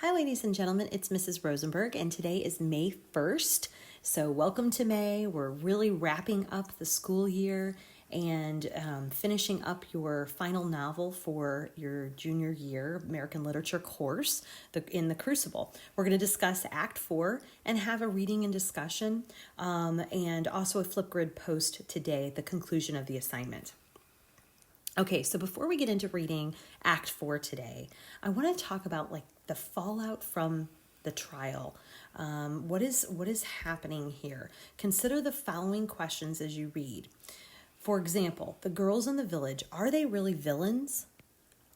Hi, ladies and gentlemen, it's Mrs. Rosenberg, and today is May 1st. So, welcome to May. We're really wrapping up the school year and finishing up your final novel for your junior year American Literature course in the Crucible. We're going to discuss Act 4 and have a reading and discussion, and also a Flipgrid post today at the conclusion of the assignment. Okay, so before we get into reading Act 4 today, I want to talk about the fallout from the trial. What is happening here? Consider the following questions as you read. For example, the girls in the village, are they really villains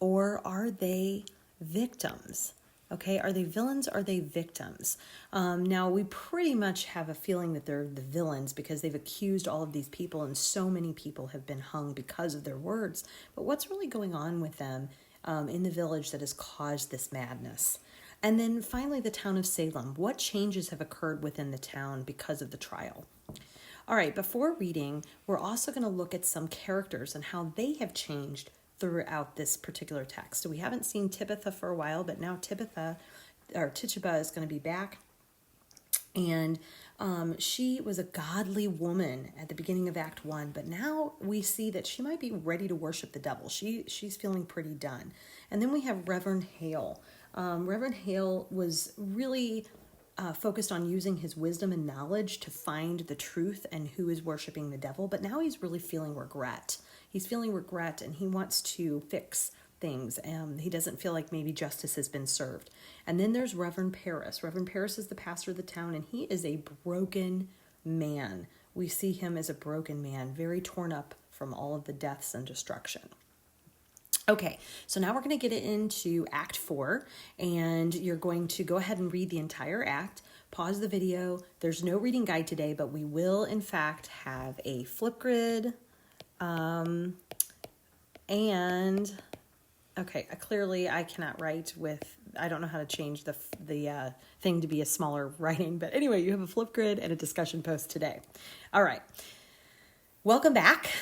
or are they victims? Okay, are they villains? Are they victims? Now, we pretty much have a feeling that they're the villains because they've accused all of these people and so many people have been hung because of their words. But what's really going on with them in the village that has caused this madness? And then finally, the town of Salem. What changes have occurred within the town because of the trial? All right, before reading, we're also going to look at some characters and how they have changed throughout this particular text. So we haven't seen Tibitha for a while, but now Tituba is going to be back. And she was a godly woman at the beginning of Act 1, but now we see that she might be ready to worship the devil. She's feeling pretty done. And then we have Reverend Hale. Reverend Hale was really focused on using his wisdom and knowledge to find the truth and who is worshiping the devil, but now he's really feeling regret. He's feeling regret and he wants to fix things. He doesn't feel like maybe justice has been served. And then there's Reverend Paris. Reverend Paris is the pastor of the town and he is a broken man. We see him as a broken man, very torn up from all of the deaths and destruction. Okay, so now we're going to get into Act 4, and you're going to go ahead and read the entire act, pause the video. There's no reading guide today, but we will, in fact, have a Flipgrid, and, okay, clearly I cannot write with, I don't know how to change the thing to be a smaller writing, but anyway, you have a Flipgrid and a discussion post today. All right, welcome back.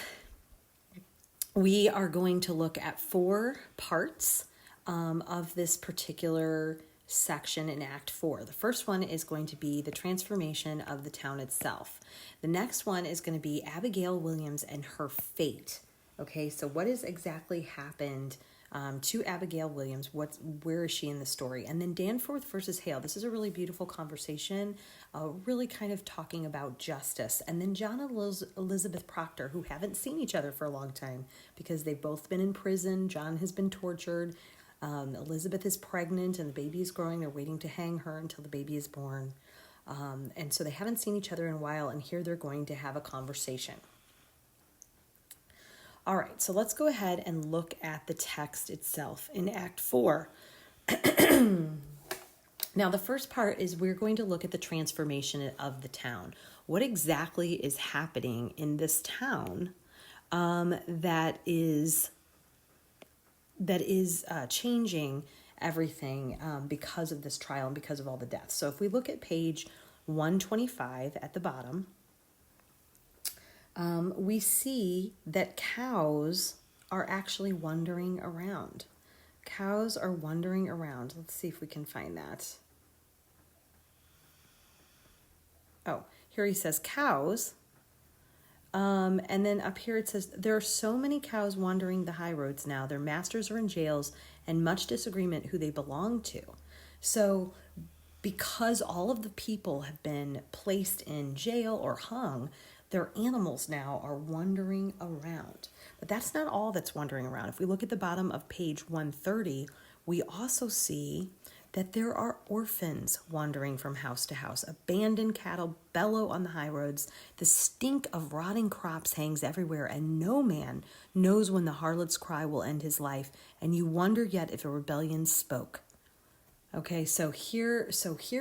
We are going to look at 4 parts of this particular section in Act 4. The first one is going to be the transformation of the town itself. The next one is going to be Abigail Williams and her fate. Okay, so what has exactly happened to Abigail Williams? Where is she in the story? And then Danforth versus Hale. This is a really beautiful conversation, really kind of talking about justice. And then John and Elizabeth Proctor, who haven't seen each other for a long time because they've both been in prison. John has been tortured. Elizabeth is pregnant and the baby is growing. They're waiting to hang her until the baby is born. And so they haven't seen each other in a while, and here they're going to have a conversation. All right, so let's go ahead and look at the text itself in Act 4. Now, the first part is we're going to look at the transformation of the town. What exactly is happening in this town that is changing everything because of this trial and because of all the deaths? So if we look at page 125 at the bottom, we see that cows are actually wandering around. Cows are wandering around. Let's see if we can find that. Oh, here he says cows. And then up here it says, there are so many cows wandering the high roads now. Their masters are in jails and much disagreement who they belong to. So because all of the people have been placed in jail or hung, their animals now are wandering around. But that's not all that's wandering around. If we look at the bottom of page 130, we also see that there are orphans wandering from house to house. Abandoned cattle bellow on the high roads. The stink of rotting crops hangs everywhere, and no man knows when the harlot's cry will end his life, and you wonder yet if a rebellion spoke. Okay, so here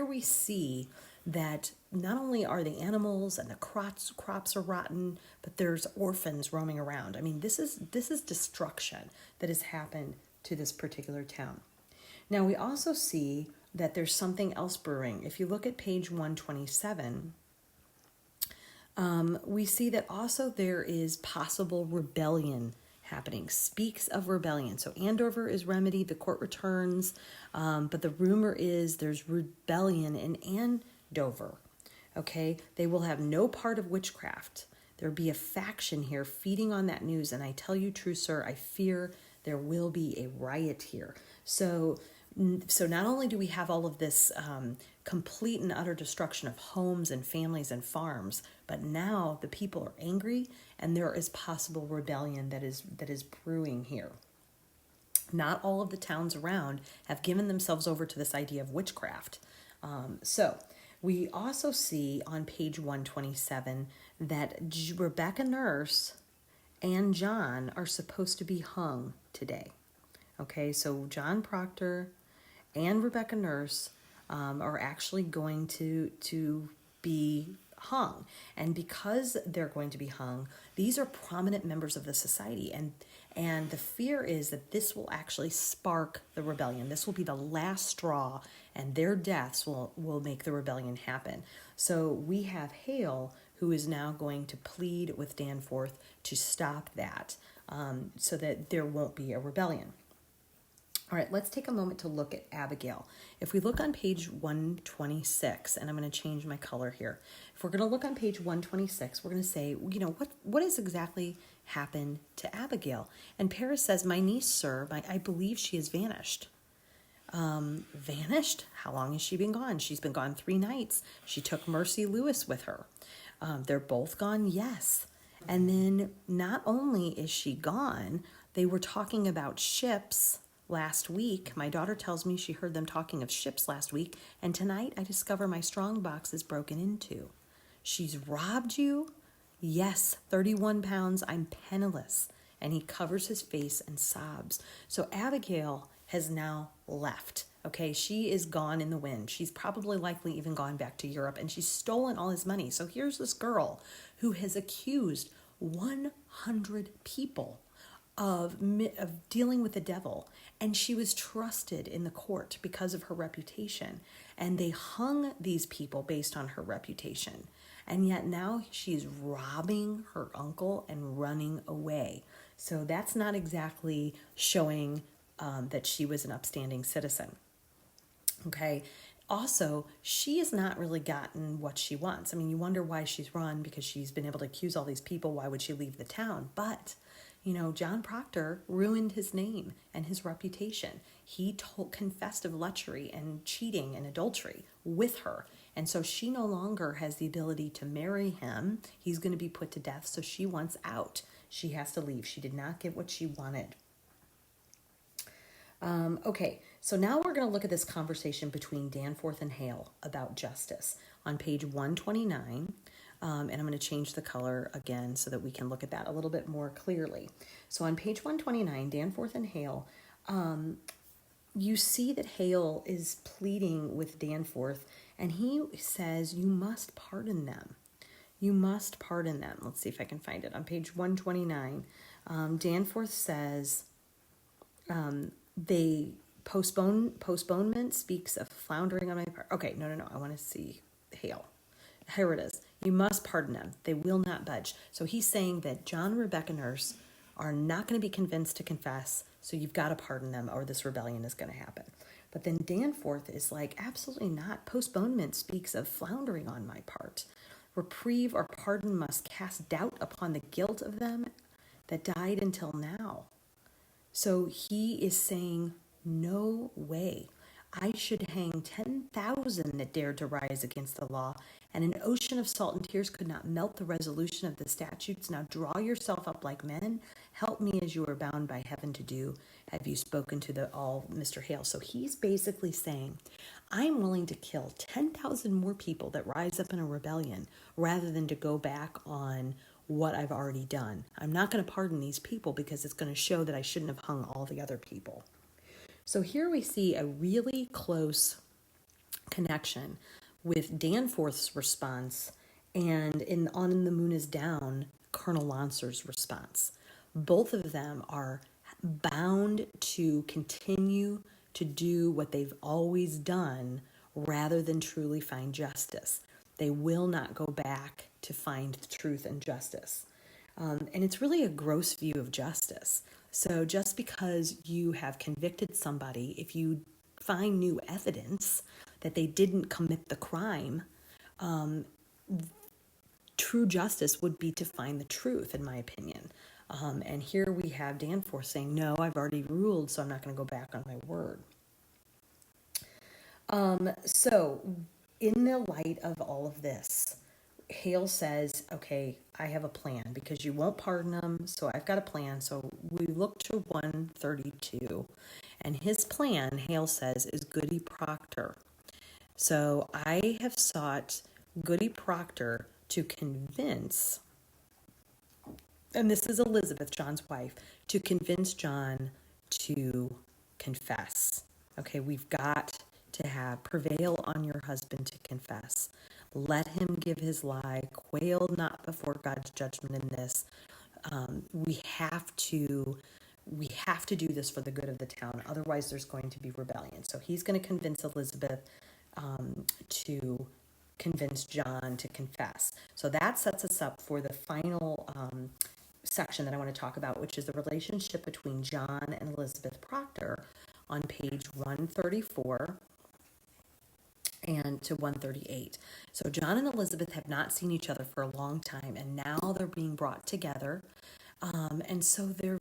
we see that not only are the animals and the crops are rotten, but there's orphans roaming around. I mean, this is destruction that has happened to this particular town. Now, we also see that there's something else brewing. If you look at page 127, we see that also there is possible rebellion happening speaks of rebellion. So Andover is remedied, the court returns, but the rumor is there's rebellion in Andover. Okay, they will have no part of witchcraft. There'll be a faction here feeding on that news, and I tell you, true sir, I fear there will be a riot here. So not only do we have all of this complete and utter destruction of homes and families and farms, but now the people are angry, and there is possible rebellion that is brewing here. Not all of the towns around have given themselves over to this idea of witchcraft. So we also see on page 127 that Rebecca Nurse and John are supposed to be hung today. Okay, so John Proctor and Rebecca Nurse are actually going to be hung. And because they're going to be hung, these are prominent members of the society. And the fear is that this will actually spark the rebellion. This will be the last straw, and their deaths will make the rebellion happen. So we have Hale, who is now going to plead with Danforth to stop that, so that there won't be a rebellion. All right, let's take a moment to look at Abigail. If we look on page 126, and I'm going to change my color here. If we're going to look on page 126, we're going to say, what has exactly happened to Abigail? And Paris says, my niece, sir, I believe she has vanished. Vanished? How long has she been gone? She's been gone 3 nights. She took Mercy Lewis with her. They're both gone, yes. And then not only is she gone, they were talking about ships last week. My daughter tells me she heard them talking of ships last week, and tonight I discover my strong box is broken into. She's robbed you? Yes, 31 pounds, I'm penniless. And he covers his face and sobs. So Abigail has now left. Okay, she is gone in the wind. She's probably likely even gone back to Europe, and she's stolen all his money. So here's this girl who has accused 100 people of dealing with the devil, and she was trusted in the court because of her reputation, and they hung these people based on her reputation, and yet now she's robbing her uncle and running away. So that's not exactly showing that she was an upstanding citizen. Okay. Also, she has not really gotten what she wants. I mean, you wonder why she's run, because she's been able to accuse all these people. Why would she leave the town? But John Proctor ruined his name and his reputation. He confessed of lechery and cheating and adultery with her. And so she no longer has the ability to marry him. He's going to be put to death. So she wants out. She has to leave. She did not get what she wanted. Okay, so now we're going to look at this conversation between Danforth and Hale about justice on page 129. And I'm going to change the color again so that we can look at that a little bit more clearly. So on page 129, Danforth and Hale, you see that Hale is pleading with Danforth, and he says, you must pardon them. You must pardon them. Let's see if I can find it. On page 129, Danforth says, they postponement speaks of floundering on my part. Okay, no. I want to see Hale. Here it is. You must pardon them. They will not budge. So he's saying that John and Rebecca Nurse are not going to be convinced to confess, so you've got to pardon them or this rebellion is going to happen. But then Danforth is like, absolutely not. Postponement speaks of floundering on my part. Reprieve or pardon must cast doubt upon the guilt of them that died until now. So he is saying, no way. I should hang 10,000 that dared to rise against the law, and an ocean of salt and tears could not melt the resolution of the statutes. Now draw yourself up like men. Help me as you are bound by heaven to do. Have you spoken to Mr. Hale? So he's basically saying, I'm willing to kill 10,000 more people that rise up in a rebellion rather than to go back on what I've already done. I'm not going to pardon these people because it's going to show that I shouldn't have hung all the other people. So here we see a really close connection with Danforth's response and On the Moon is Down, Colonel Launcer's response. Both of them are bound to continue to do what they've always done rather than truly find justice. They will not go back to find truth and justice. And it's really a gross view of justice. So just because you have convicted somebody, if you find new evidence that they didn't commit the crime, true justice would be to find the truth, in my opinion. And here we have Danforth saying, no, I've already ruled, so I'm not going to go back on my word. So in the light of all of this, Hale says, okay, I have a plan because you won't pardon him, so I've got a plan. So we look to 132, and his plan, Hale says, is Goody Proctor. So I have sought Goody Proctor to convince, and this is Elizabeth, John's wife, to convince John to confess. Okay, we've got to have prevail on your husband to confess. Let him give his lie. Quail not before God's judgment in this. We have to do this for the good of the town. Otherwise, there's going to be rebellion. So he's going to convince Elizabeth to convince John to confess. So that sets us up for the final section that I want to talk about, which is the relationship between John and Elizabeth Proctor on page 134 and to 138. So John and Elizabeth have not seen each other for a long time, and now they're being brought together. And so they're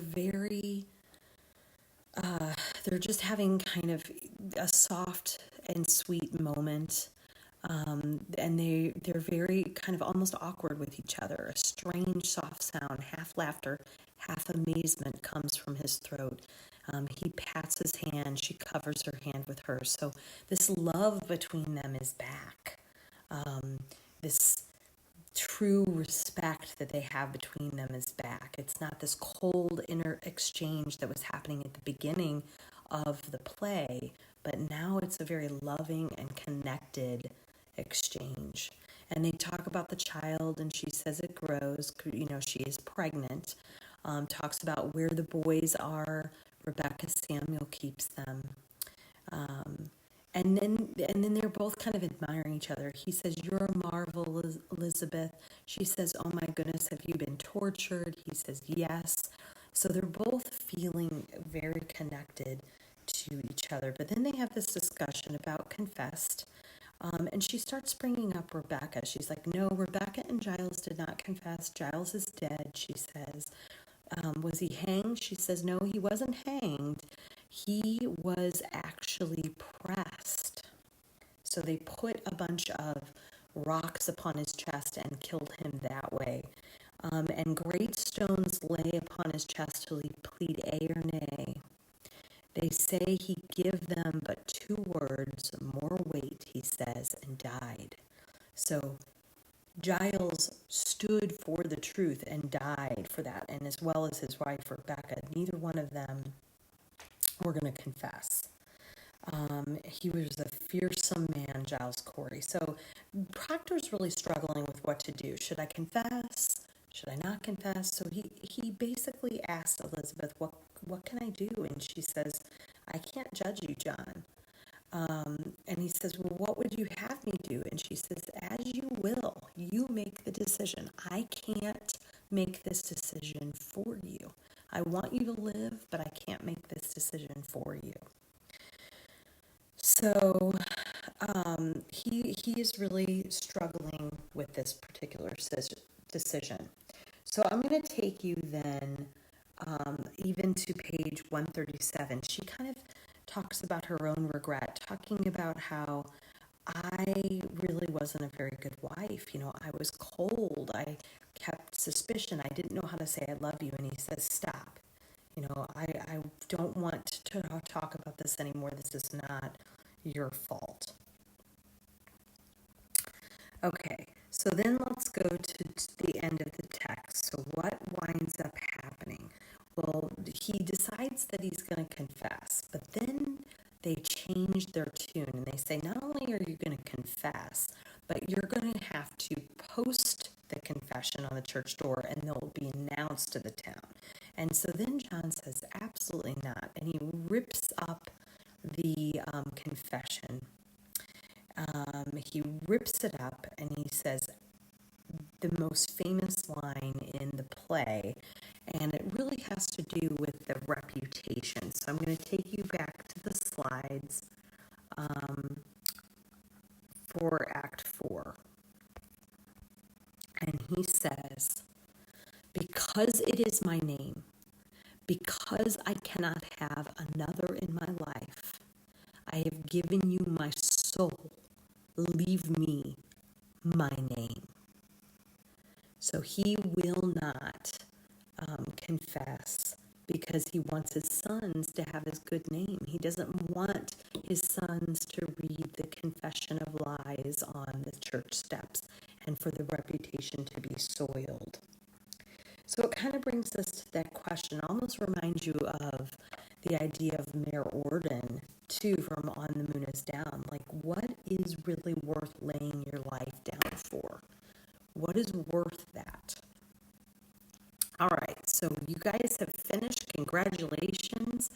they're just having kind of a soft and sweet moment. And they're very kind of almost awkward with each other. A strange soft sound, half laughter, half amazement comes from his throat. He pats his hand, she covers her hand with hers. So this love between them is back. This true respect that they have between them is back. It's not this cold inner exchange that was happening at the beginning of the play, but now it's a very loving and connected exchange. And they talk about the child, and she says it grows. She is pregnant. Talks about where the boys are. Rebecca Samuel keeps them. And then they're both kind of admiring each other. He says, "You're a marvel, Elizabeth." She says, "Oh my goodness, have you been tortured?" He says, "Yes." So they're both feeling very connected to each other. But then they have this discussion about confessed. And she starts bringing up Rebecca. She's like, "No, Rebecca and Giles did not confess. Giles is dead," she says. "Was he hanged?" She says, "No, he wasn't hanged. He was actually pressed." So they put a bunch of rocks upon his chest and killed him that way. And great stones lay upon his chest till he plead A or nay. They say he give them but 2 words, more weight, he says, and died. So Giles stood for the truth and died for that, and as well as his wife Rebecca. Neither one of them were going to confess. He was a fearsome man, Giles Corey. So Proctor's really struggling with what to do. Should I confess? Should I not confess? So he basically asked Elizabeth, what can I do? And she says, "I can't judge you, John." And he says, "Well, what would you have me do?" And she says, "As you will. You make the decision. I can't make this decision for you. I want you to live, but I can't make this decision for you." So he is really struggling with this particular decision. So I'm going to take you then even to page 137. She kind of talks about her own regret, talking about how I really wasn't a very good wife. I was cold. I kept suspicion. I didn't know how to say I love you. And he says, "Stop. I don't want to talk about this anymore. This is not your fault." Okay, so then let's go to the end of the text. So what winds up happening? Well, he decides that he's going to confess, but then they change their tune and they say, not only are you going to confess, but you're going to have to post the confession on the church door and they'll be announced to the town. And so then John says, absolutely not. And he rips up the confession. He rips it up and he says the most famous line in the play, and it really has to do with the reputation. So I'm going to take you back to the slides for Act 4. And he says, because it is my name, because I cannot have another in my life, I have given you my soul. Leave me my name. So he will not confess because he wants his sons to have his good name. He doesn't want his sons to read the confession of lies on the church steps and for the reputation to be soiled. So it kind of brings us to that question. It almost reminds you of the idea of Mayor Orden, too, from On the Moon is Down. Like, what is really worth laying your life down for? What is worth that? All right, so you guys have finished. Congratulations.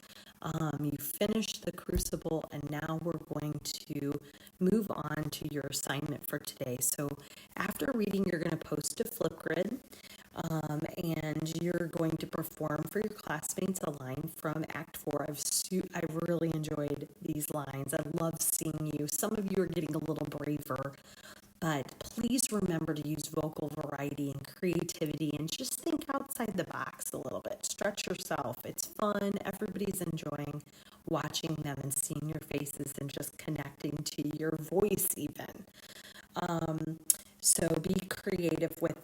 You finished the Crucible, and now we're going to move on to your assignment for today. So after reading, you're going to post a Flipgrid, and you're going to perform for your classmates a line from Act 4. I've really enjoyed these lines. I love seeing you. Some of you are getting a little braver, but please remember to use vocal variety and creativity and just think outside the box a little bit. Stretch yourself. It's fun. Everybody's enjoying watching them and seeing your faces and just connecting to your voice even. So be creative with